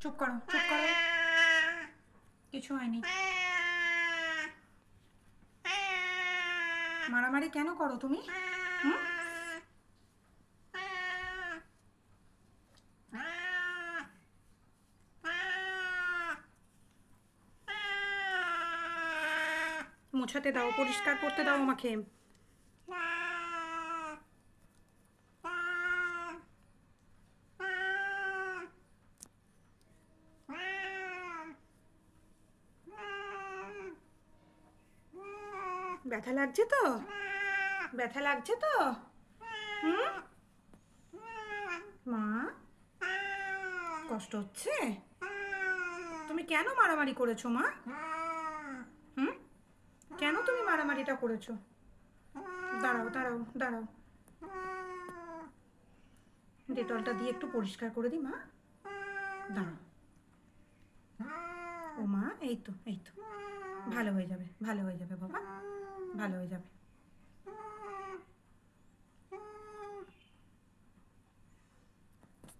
চুপ করো, চুপ করো, কিছু হয়নি। মারামারি কেন করো তুমি? হুম? মোছাতে দাও, পরিষ্কার করতে দাও আমাকে। ব্যথা লাগছে তো? ব্যথা লাগছে তো? হুম? মা, কষ্ট হচ্ছে? তুমি কেন মারামারি করেছো মা? হুম? কেন তুমি মারামারিটা করেছো? দাঁড়াও, দাঁড়াও, দাঁড়াও, ডেটলটা দিয়ে একটু পরিষ্কার করে দিই মা। দাঁড়াও। ও মা, এই তো, এই তো, ভালো হয়ে যাবে, ভালো হয়ে যাবে বাবা, ভালো হয়ে যাবে।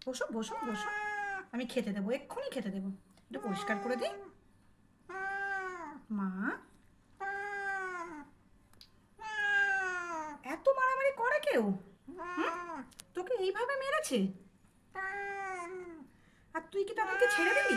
বসো, বসো, বসো, আমি খেতে দেবো, এক্ষুনি খেতে দেবো। একটু পরিষ্কার করে দিই। মা, এত মারামারি করে কেউ? তোকে এইভাবে মেরেছে? আর তুই কি তাদেরকে ছেড়ে দিবি?